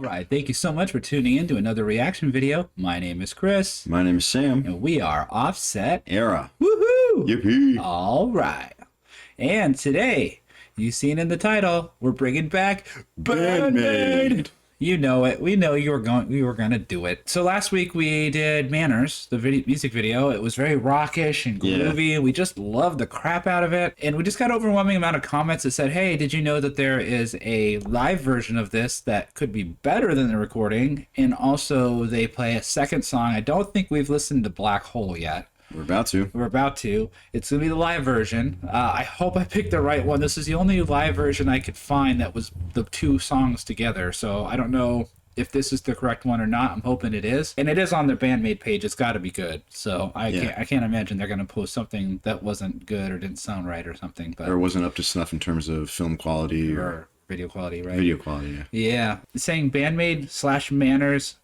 All right, thank you so much for tuning in to another reaction video. My name is Chris. My name is Sam. And we are Offset Era. Woohoo! Yippee! All right. And today, you've seen in the title, we're bringing back BAND-MAID. You know it. We know we were going to do it. So last week we did Manners, the music video. It was very rockish and groovy. And we just loved the crap out of it. And we just got overwhelming amount of comments that said, hey, did you know that there is a live version of this that could be better than the recording? And also they play a second song. I don't think we've listened to Black Hole yet. We're about to. We're about to. It's going to be the live version. I hope I picked the right one. This is the only live version I could find that was the two songs together. So I don't know if this is the correct one or not. I'm hoping it is. And it is on their BAND-MAID page. It's got to be good. So I can't imagine they're going to post something that wasn't good or didn't sound right or something. But, or wasn't up to snuff in terms of film quality or video quality, right? Video quality, yeah. Yeah. It's saying BAND-MAID/Manners,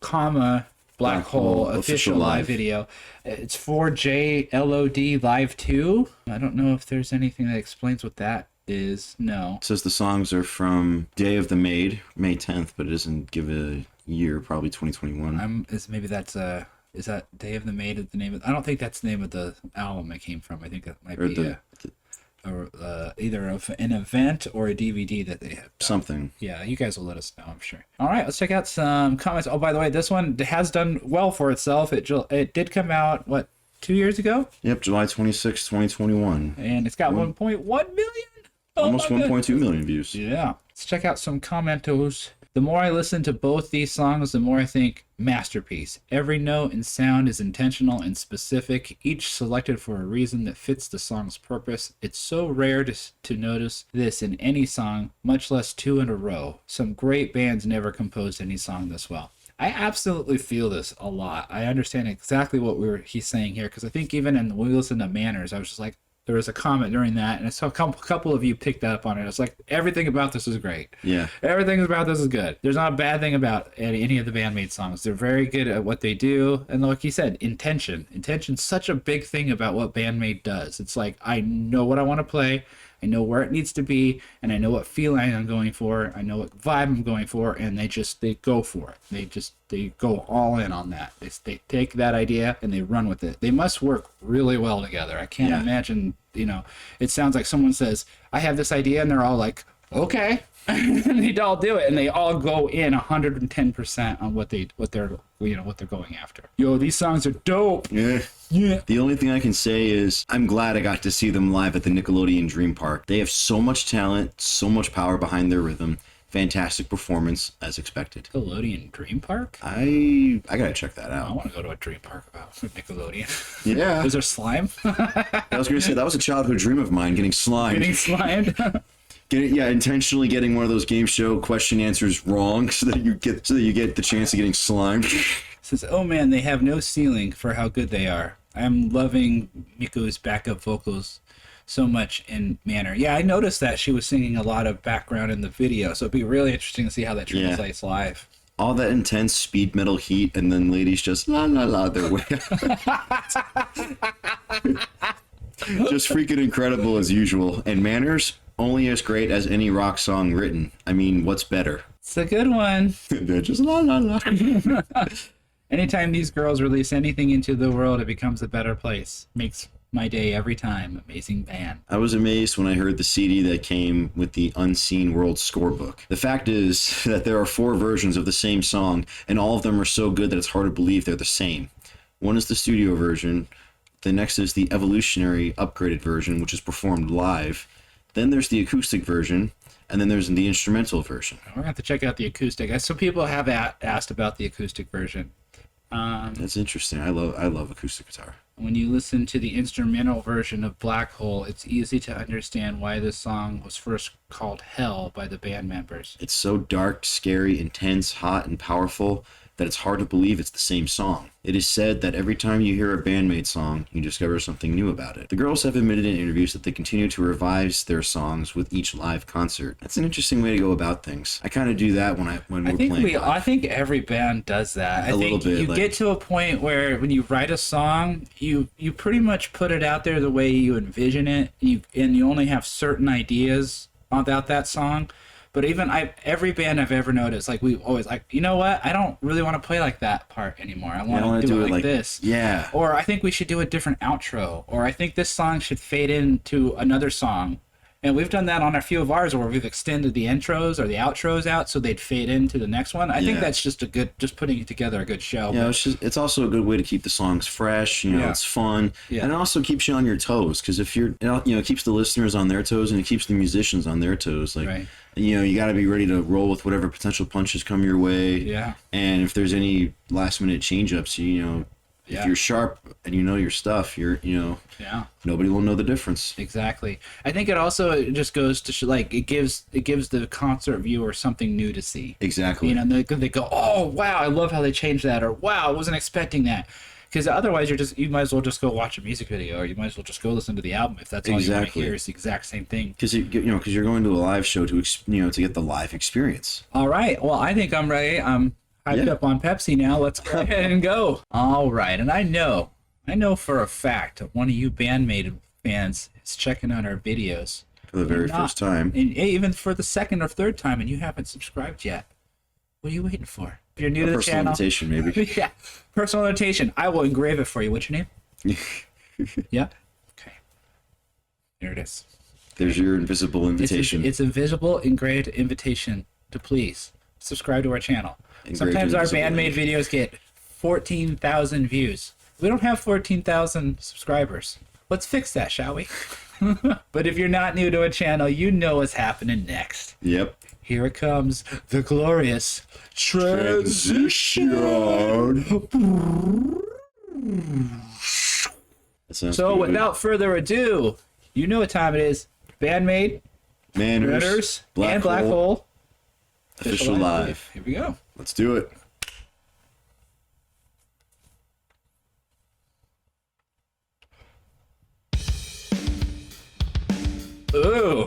Black Hole official live video. It's for J-LOD Live 2. I don't know if there's anything that explains what that is. No. It says the songs are from Day of the Maid, May 10th, but it doesn't give a year, probably 2021. Maybe that's is that Day of the Maid is the name of, I don't think that's the name of the album it came from. I think that might be either an event or a DVD that they have done. Something. Yeah, you guys will let us know, I'm sure. All right, let's check out some comments. Oh, by the way, this one has done well for itself. It did come out, what, 2 years ago? Yep, July 26, 2021. And it's got 1.1 million? Almost 1.2 million views. Yeah. Let's check out some commentos. The more I listen to both these songs, the more I think masterpiece. Every note and sound is intentional and specific, each selected for a reason that fits the song's purpose. It's so rare to notice this in any song, much less two in a row. Some great bands never composed any song this well. I absolutely feel this a lot. I understand exactly what he's saying here, because I think even when we listened to Manners, I was just like, there was a comment during that, and I saw a couple of you picked up on it. It's like, everything about this is great. Yeah. Everything about this is good. There's not a bad thing about any of the BAND-MAID songs. They're very good at what they do. And like you said, intention. Intention's such a big thing about what BAND-MAID does. It's like, I know what I want to play. I know where it needs to be, and I know what feeling I'm going for. I know what vibe I'm going for, and they go for it. They go all in on that. They take that idea and they run with it. They must work really well together. I can't imagine, it sounds like someone says, I have this idea, and they're all like, okay. And they all do it, and they all go in 110% on what they're going after. Yo, these songs are dope. Yeah. The only thing I can say is I'm glad I got to see them live at the Nickelodeon Dream Park. They have so much talent, so much power behind their rhythm. Fantastic performance, as expected. Nickelodeon Dream Park? I gotta check that out. I want to go to a dream park about Nickelodeon. Yeah. Is there slime? I was gonna say, that was a childhood dream of mine, getting slimed. Getting slimed? Intentionally getting one of those game show question answers wrong so that you get the chance of getting slimed. Says, oh man, they have no ceiling for how good they are. I'm loving Miko's backup vocals so much in Manner. Yeah, I noticed that she was singing a lot of background in the video, so it'd be really interesting to see how that translates live. All that intense speed metal heat, and then ladies just la la la their way. Just freaking incredible as usual. And Manners, only as great as any rock song written. I mean, what's better? It's a good one. They're just la la la. Anytime these girls release anything into the world, it becomes a better place. Makes my day every time. Amazing band. I was amazed when I heard the CD that came with the Unseen World scorebook. The fact is that there are 4 versions of the same song, and all of them are so good that it's hard to believe they're the same. One is the studio version. The next is the evolutionary upgraded version, which is performed live. Then there's the acoustic version, and then there's the instrumental version. We're going to have to check out the acoustic. Some people have asked about the acoustic version. That's interesting. I love acoustic guitar. When you listen to the instrumental version of Black Hole, it's easy to understand why this song was first called Hell by the band members. It's so dark, scary, intense, hot, and powerful that it's hard to believe it's the same song. It is said that every time you hear a BAND-MAID song, you discover something new about it. The girls have admitted in interviews that they continue to revise their songs with each live concert. That's an interesting way to go about things. I kind of do that when we're playing live. I think every band does that. A little bit. You get to a point where when you write a song, you pretty much put it out there the way you envision it, and you only have certain ideas about that song. But even every band I've ever noticed, like we always like, you know what? I don't really want to play like that part anymore. I want to do it like this. Yeah. Or I think we should do a different outro. Or I think this song should fade into another song. And we've done that on a few of ours where we've extended the intros or the outros out so they'd fade into the next one. I think that's just just putting together a good show. Yeah, it's also a good way to keep the songs fresh. You know, it's fun, and it also keeps you on your toes. Because if you're, it keeps the listeners on their toes, and it keeps the musicians on their toes. Like, you got to be ready to roll with whatever potential punches come your way. Yeah. And if there's any last minute change ups, if you're sharp and you know your stuff, nobody will know the difference. Exactly. I think it also just goes to it gives the concert viewer something new to see. Exactly. They go, oh wow, I love how they changed that, or wow, I wasn't expecting that. Because otherwise, you might as well just go watch a music video, or you might as well just go listen to the album if that's all you want to hear. It's the exact same thing. Because you're going to a live show to get the live experience. All right. Well, I think I'm ready. I'm hyped up on Pepsi now. Let's go ahead and go. All right. And I know for a fact that one of you BAND-MAID fans is checking out our videos for the very first time, and even for the second or third time, and you haven't subscribed yet. What are you waiting for? If you're new to the channel, personal invitation, maybe. Yeah, personal invitation. I will engrave it for you. What's your name? Yeah. Okay. There it is. There's your invisible invitation. It's a visible engraved invitation to please subscribe to our channel. Sometimes our BAND-MAID videos get 14,000 views. We don't have 14,000 subscribers. Let's fix that, shall we? But if you're not new to a channel, you know what's happening next. Yep. Here it comes, the glorious transition. So without further ado, you know what time it is. BAND-MAID, Manners, and Black Hole. Official live. Here we go. Let's do it. Ooh.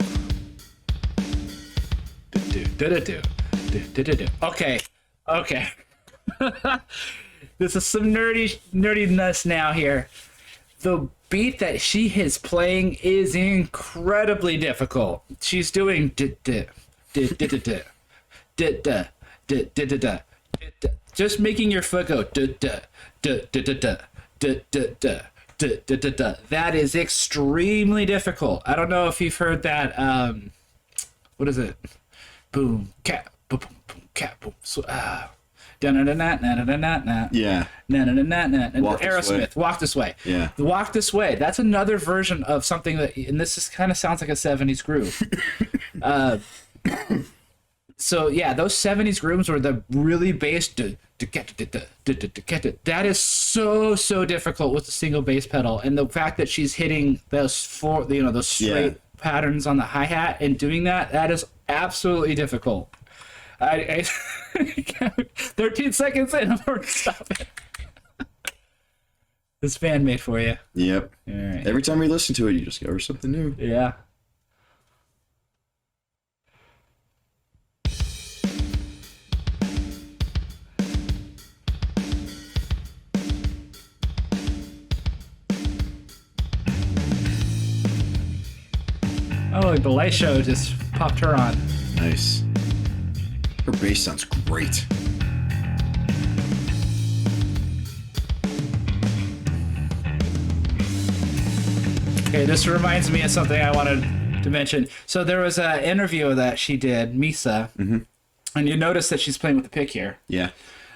Okay. This is some nerdiness now here. The beat that she is playing is incredibly difficult. She's doing just making your foot go that is extremely difficult. I don't know if you've heard that what is it? Boom cat boom boom cat boom yeah. Aerosmith, Walk This Way. Yeah. The Walk This Way. That's another version of something that, and this is kind of sounds like a 70s groove. So yeah, those 70s grooves were the really bass. That is so difficult with a single bass pedal, and the fact that she's hitting those those straight patterns on the hi-hat and doing that is absolutely difficult. I 13 seconds in, I'm already stopping. This BAND-MAID for you. Yep. All right. Every time you listen to it, you discover something new. Yeah. Oh, the light show just popped her on. Nice. Her bass sounds great. Okay, this reminds me of something I wanted to mention. So there was an interview that she did, Misa, and you notice that she's playing with the pick here. Yeah.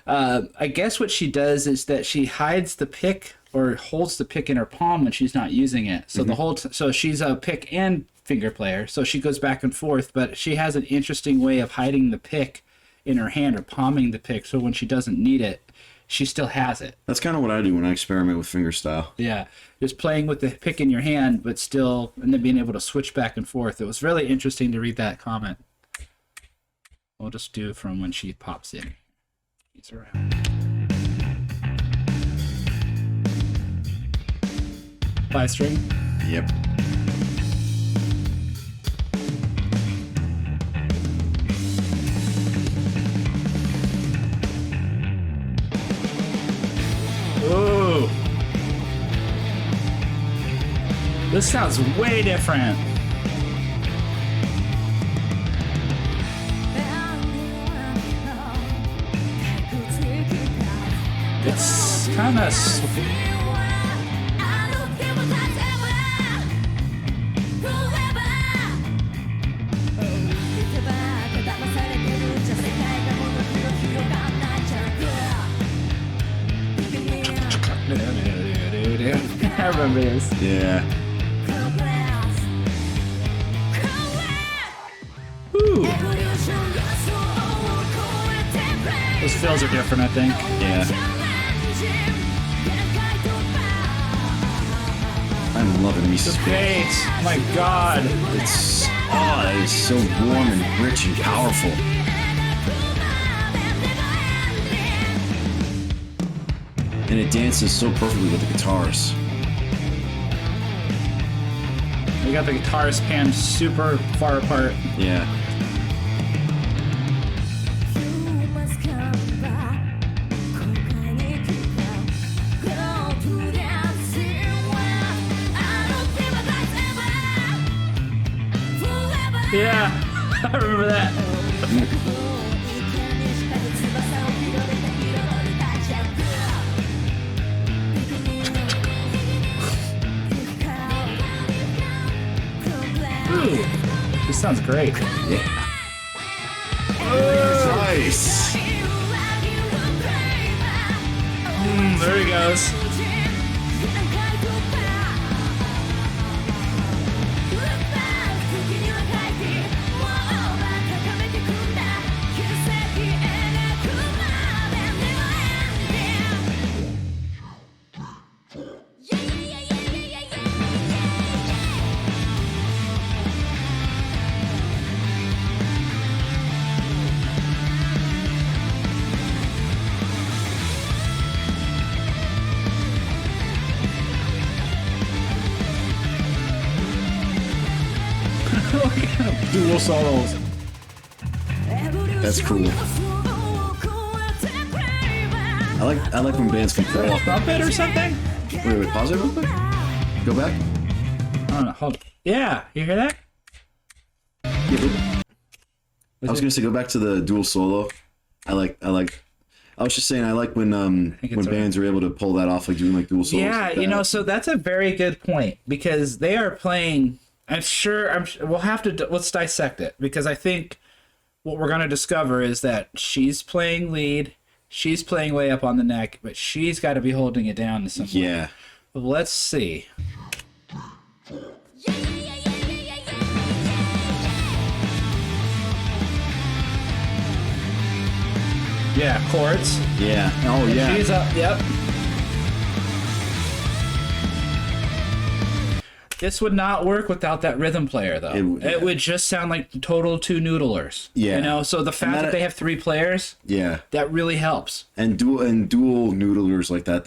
I guess what she does is that she hides the pick or holds the pick in her palm when she's not using it. So so she's a pick and finger player, so she goes back and forth, but she has an interesting way of hiding the pick in her hand or palming the pick, so when she doesn't need it, she still has it. That's kind of what I do when I experiment with fingerstyle. Yeah, just playing with the pick in your hand, but still, and then being able to switch back and forth. It was really interesting to read that comment. We'll just do from when she pops in. She's around. 5-string. Yep. Ooh. This sounds way different. It's kind of. I remember this. Yeah. Ooh. Those fills are different, I think. Yeah. I'm loving Misa's bass. Bass. My God. It's it's so warm and rich and powerful. And it dances so perfectly with the guitars. We got the guitars panned super far apart. Yeah. Yeah, I remember that. Ooh, this sounds great. Yeah. Nice. There he goes. Dual solos. That's cool. I like when bands can pull off. Trumpet or something? Wait, pause it real quick. Go back. I don't know. Hold. Yeah, you hear that? I was gonna say go back to the dual solo. I was just saying I like when bands are able to pull that off, like doing like dual solos. Yeah, like you that. know, so that's a very good point because they are playing. I'm sure we'll have to let's dissect it because I think what we're gonna discover is that she's playing lead, she's playing way up on the neck, but she's got to be holding it down to some. Yeah. But let's see. Yeah, chords. Yeah. Oh yeah. She's up. Yep. This would not work without that rhythm player, though. It would just sound like total two noodlers. Yeah. You know, so the fact that they have three players, yeah, that really helps. And dual noodlers like that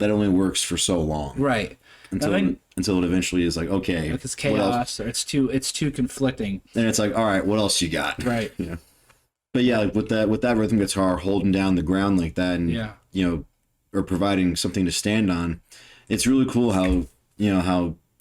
only works for so long. Right. Until it eventually is like, okay, it's chaos or it's too conflicting. And it's like, all right, what else you got? Right. Yeah. But yeah, like with that rhythm guitar holding down the ground like that, and or providing something to stand on, it's really cool how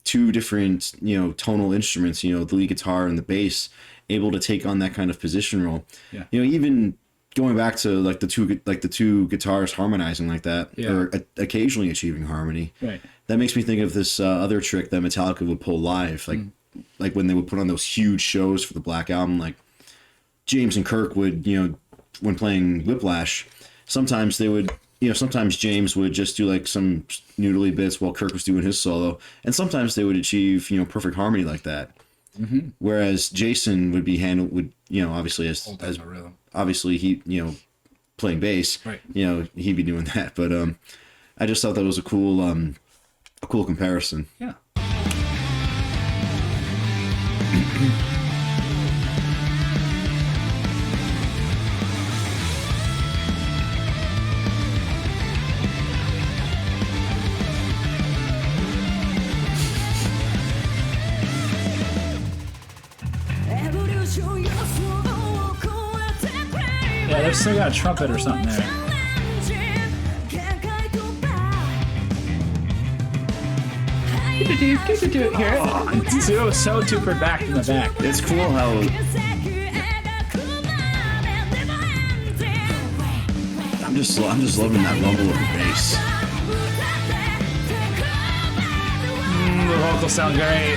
two different tonal instruments, the lead guitar and the bass, able to take on that kind of position role. Yeah. Even going back to like the two guitars harmonizing like that, or occasionally achieving harmony. Right. That makes me think of this other trick that Metallica would pull live, like when they would put on those huge shows for the Black Album, like James and Kirk would, when playing Whiplash, sometimes they would, sometimes James would just do like some noodly bits while Kirk was doing his solo, and sometimes they would achieve, perfect harmony like that. Mm-hmm. Whereas Jason would obviously as obviously he, playing bass, right. He'd be doing that. But I just thought that was a cool comparison. Yeah. Yeah, they've still got a trumpet or something there. Hear it? It's so super back in the back. It's cool how I'm just loving that rumble of the bass. The vocals sound great.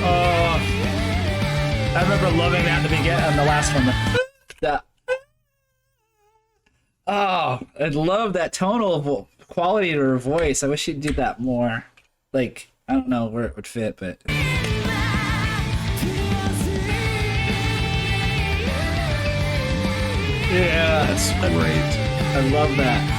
Oh, I remember loving that in the beginning, and the last one. That. Oh, I love that tonal quality to her voice. I wish she'd do that more. Like, I don't know where it would fit, but. Yeah, That's great. I love that.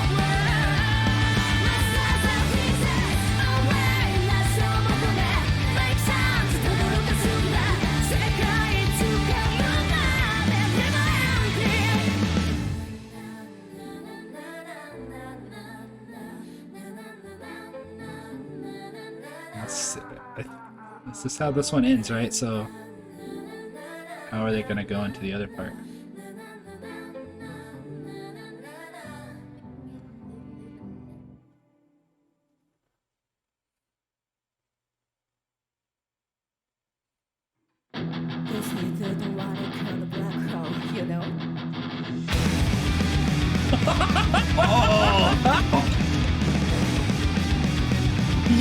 This is how this one ends, right? So, how are they going to go into the other part? This is the one I call the black hole, you know?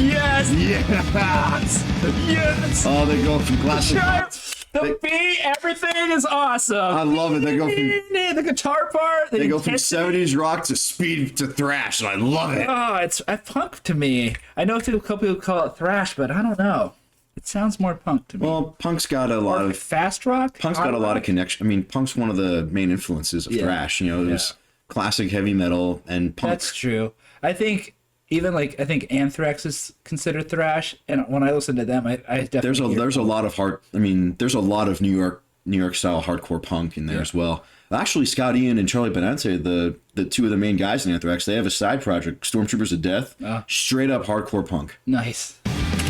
Yes! Yes! Yes! Oh, they go from classic. The beat, everything is awesome. I love it. They go from the guitar part. they go from 70s rock to speed to thrash, and I love it. Oh, it's punk to me. I know a couple people call it thrash, but I don't know. It sounds more punk to me. Well, punk's got a lot of fast rock. punk's got a lot of connection. I mean, punk's one of the main influences of thrash. You know, there's classic heavy metal and punk. That's true. I think even I think Anthrax is considered thrash, and when I listen to them, I definitely there's a lot of there's a lot of New York style hardcore punk in there as well. Actually, Scott Ian and Charlie Benante, the two of the main guys in Anthrax, they have a side project, Stormtroopers of Death, straight up hardcore punk. Nice.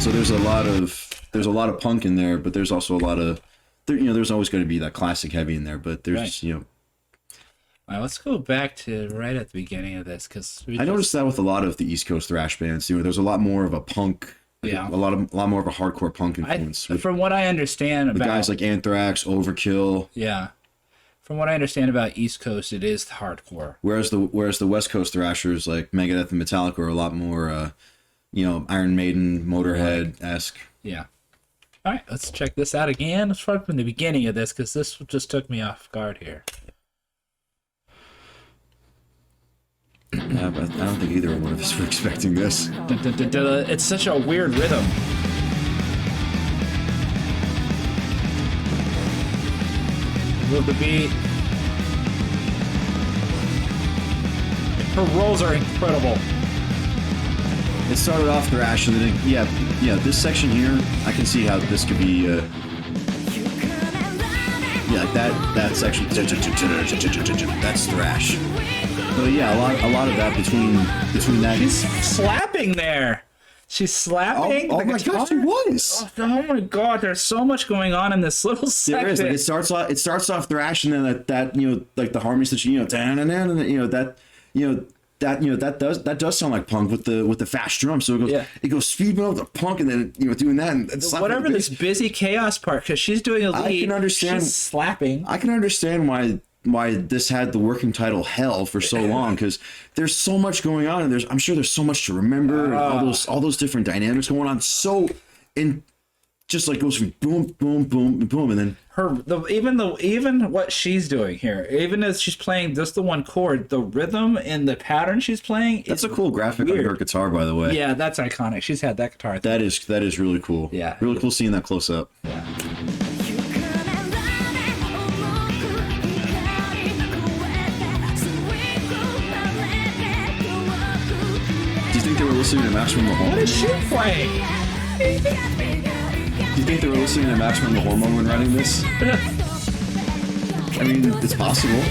So there's a lot of punk in there, but there's also a lot of there's always going to be that classic heavy in there, but there's Right. All right, let's go back to right at the beginning of this, because I noticed that with a lot of the East Coast thrash bands, there's a lot more of a punk, a lot more of a hardcore punk influence. From what I understand With about guys like Anthrax, Overkill. yeah, from what I understand about East Coast, it is hardcore. Whereas the West Coast thrashers like Megadeth and Metallica are a lot more, Iron Maiden, Motorhead-esque. Yeah. All right, let's check this out again. Let's start from the beginning of this, because this just took me off guard here. Yeah, but I don't think either one of us were expecting this. Dun, dun, dun, dun. It's such a weird rhythm. Move the beat. Her rolls are incredible. It started off thrash, and then this section here, I can see how this could be. Like that section. That's thrash. So yeah, a lot of that between that. She's slapping there. She's slapping. Oh my gosh, she was. Oh my god, there's so much going on in this little section. There is. Like it starts off thrash, and then that like the harmony section, that does sound like punk with the fast drum. So it goes speed up the punk, and then doing that and whatever this busy chaos part, because she's doing a lead. I can understand. She's slapping. I can understand why this had the working title Hell for so long, because there's so much going on, and I'm sure there's so much to remember, and all those different dynamics going on. So in just like goes from boom, boom, boom, boom, and then even what she's doing here, even as she's playing just the one chord, the rhythm and the pattern she's playing. That's a cool graphic on her guitar, by the way. Yeah, that's iconic. She's had that guitar. That is really cool. Yeah, really cool seeing that close up. Yeah. Do you think they were listening to Max from the Hormone? What is she playing? Do you think they were listening to Max from the Hormone when writing this? I mean, it's possible.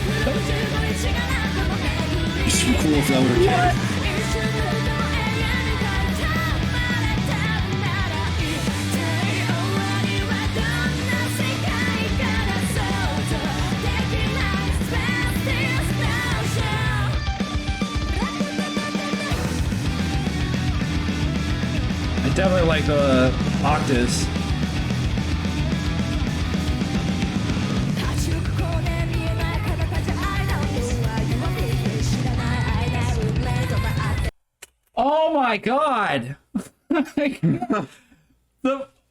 It's cool if that were a kid. like the octaves. Oh my god!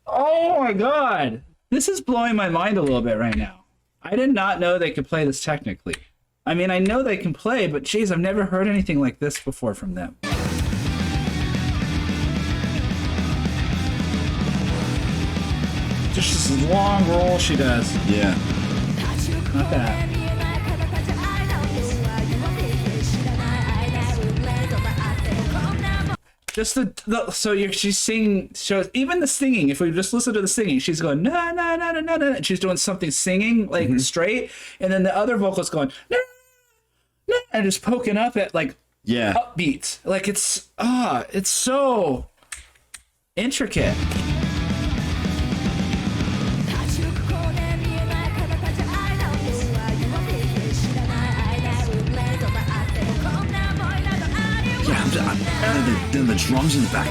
Oh my god! This is blowing my mind a little bit right now. I did not know they could play this technically. I mean, I know they can play, but geez, I've never heard anything like this before from them. Just this long roll she does. Yeah. Not that. Just she's singing, shows even the singing. If we just listen to the singing, she's going na na na na na na, and she's doing something singing like straight, and then the other vocal's going na na, and just poking up at like upbeats. Like it's so intricate. And then the drums in the back.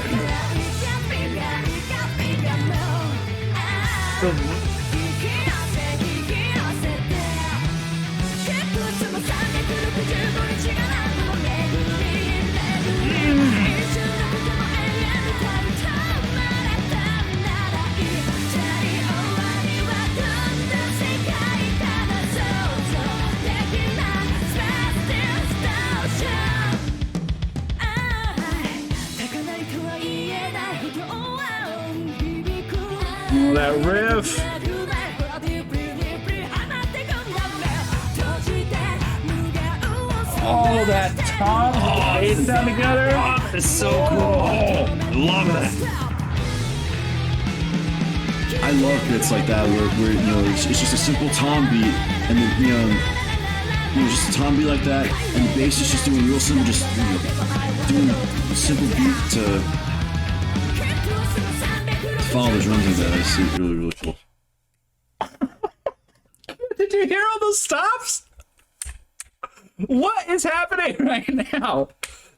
Oh, that riff. Oh, that tom and bass down together. Oh, it's so cool. I love that. I love bits like that where you know it's just a simple tom beat, and then you know just a tom beat like that, and the bass is just doing real simple, just doing a simple beat to follow the drums like that. It's really, really cool. Did you hear all those stops? What is happening right now?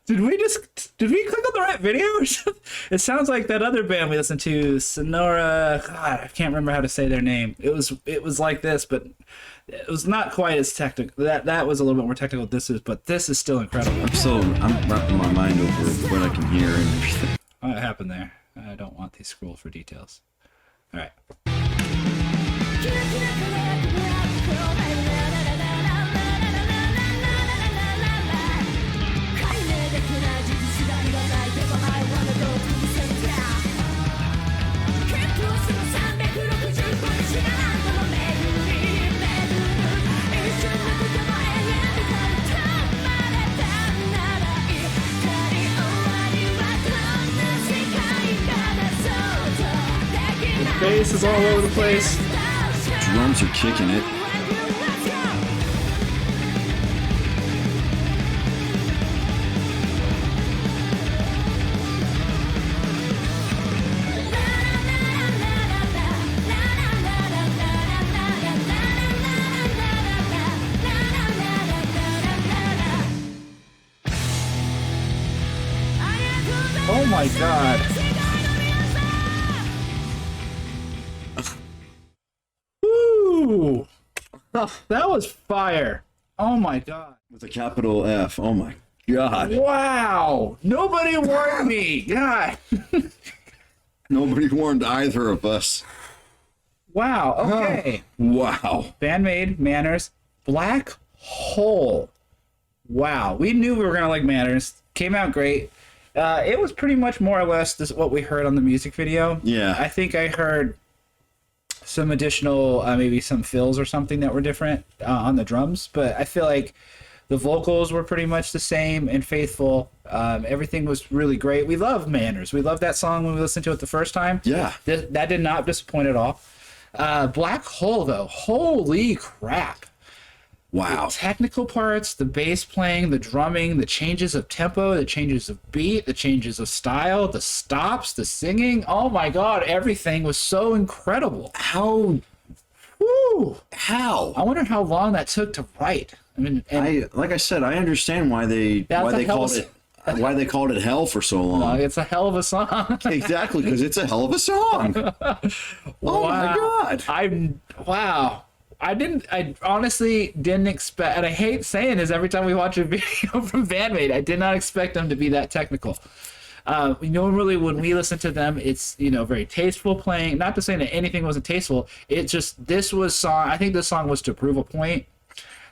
Did we click on the right video or something? It sounds like that other band we listened to, Sonora. God, I can't remember how to say their name. It was like this, but it was not quite as technical. That was a little bit more technical but this is still incredible. I'm wrapping my mind over what I can hear and everything. What happened there? I don't want these scroll for details. All right. Bass is all over the place. Drums are kicking it. Oh my god. Woo! That was fire. Oh my god. With a capital F. Oh my god. Wow. Nobody warned me. God. Nobody warned either of us. Wow. Okay. Wow. BAND-MAID, Manners, Black Hole. Wow. We knew we were going to like Manners. Came out great. It was pretty much more or less this what we heard on the music video. Yeah. I think I heard some additional, maybe some fills or something that were different on the drums, but I feel like the vocals were pretty much the same and faithful. Everything was really great. We love Manners. We loved that song when we listened to it the first time. Yeah. That did not disappoint at all. Black Hole, though, holy crap. Wow. The technical parts, the bass playing, the drumming, the changes of tempo, the changes of beat, the changes of style, the stops, the singing. Oh my god, everything was so incredible. How? Woo! How? I wonder how long that took to write. I mean, Like I said, I understand why they called it why they called it Hell for so long. It's a hell of a song. Exactly, because it's a hell of a song. Oh my God. Wow. I honestly didn't expect, and I hate saying this every time we watch a video from BAND-MAID, I did not expect them to be that technical. Normally when we listen to them, it's, very tasteful playing. Not to say that anything wasn't tasteful. It just, I think this song was to prove a point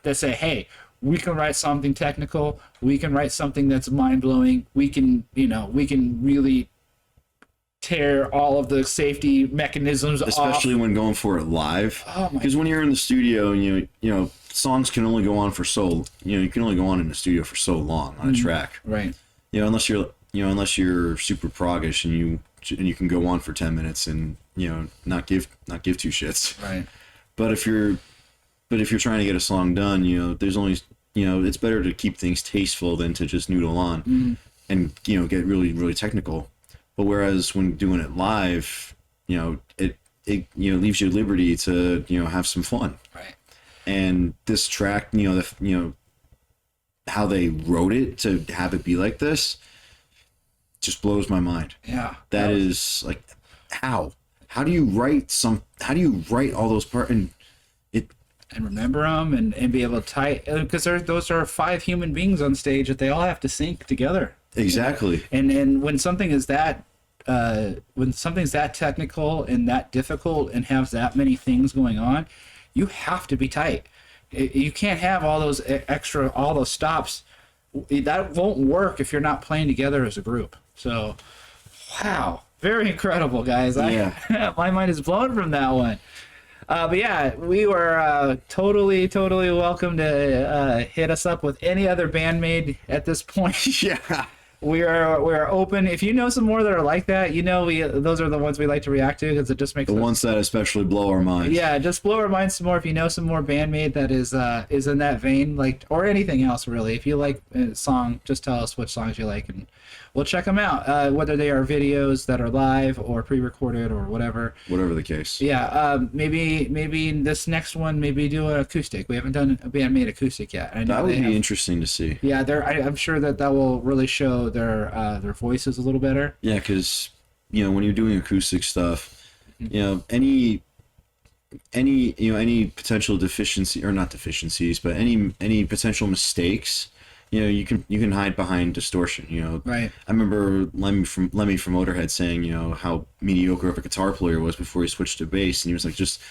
that say, hey, we can write something technical. We can write something that's mind-blowing. We can really tear all of the safety mechanisms especially off. when going for it live. Oh my. Because when you're in the studio and songs can only go on for you can only go on in the studio for so long on a track. Right. Unless you're super proggish and you can go on for 10 minutes and not give two shits. Right. But if you're trying to get a song done, there's only it's better to keep things tasteful than to just noodle on and get really, really technical. But whereas when doing it live, it leaves you liberty to have some fun. Right. And this track, how they wrote it to have it be like this, just blows my mind. Yeah. That is like, how do you write all those parts and remember them and be able to because those are 5 human beings on stage that they all have to sync together. Exactly. And when something is that something's that technical and that difficult and has that many things going on, you have to be tight. You can't have all those stops. That won't work if you're not playing together as a group. So, wow, very incredible, guys. Yeah. My mind is blown from that one. But yeah, we were totally welcome to hit us up with any other BAND-MAID at this point. Yeah. We're open. If you know some more that are like that, those are the ones we like to react to because it just makes the ones that especially blow our minds. Yeah, just blow our minds some more. If you know some more BAND-MAID that is in that vein, or anything else really. If you like a song, just tell us which songs you like and we'll check them out. Whether they are videos that are live or pre-recorded or whatever. Whatever the case. Yeah, maybe this next one, maybe do an acoustic. We haven't done a BAND-MAID acoustic yet. I know that would be interesting to see. Yeah, I'm sure that will really show their voices a little better. Yeah, because when you're doing acoustic stuff, any potential deficiency or not deficiencies, but any potential mistakes, you can hide behind distortion. Right. I remember Lemmy from Motorhead saying how mediocre of a guitar player was before he switched to bass, and he was like, just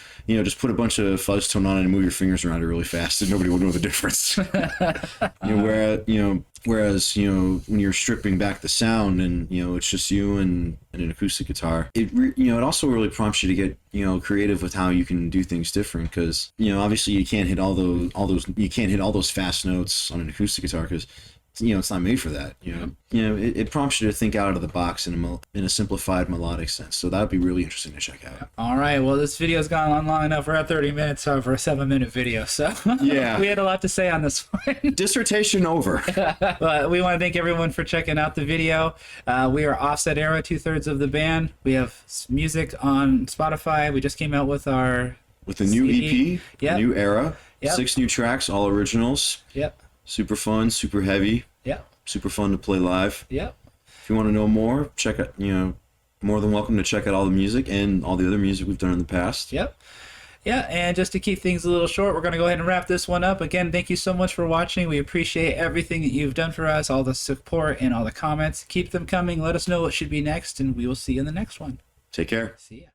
put a bunch of fuzz tone on and move your fingers around it really fast and nobody will know the difference. Whereas when you're stripping back the sound and it's just you and an acoustic guitar, it also really prompts you to get creative with how you can do things different, because obviously you can't hit all those fast notes on an acoustic guitar because it's not made for that. It prompts you to think out of the box in a simplified melodic sense. So that would be really interesting to check out. All right. Well, this video's gone on long enough. We're at 30 minutes for a 7-minute video. So yeah, we had a lot to say on this one. Dissertation over. But we want to thank everyone for checking out the video. We are Offset Era, 2/3 of the band. We have music on Spotify. We just came out with a new CD. EP, Yep. a new era, Yep. 6 new tracks, all originals. Yep. Super fun, super heavy. Yep. Super fun to play live. Yep. If you want to know more, check out, more than welcome to check out all the music and all the other music we've done in the past. Yep. Yeah, and just to keep things a little short, we're going to go ahead and wrap this one up. Again, thank you so much for watching. We appreciate everything that you've done for us, all the support and all the comments. Keep them coming. Let us know what should be next, and we will see you in the next one. Take care. See ya.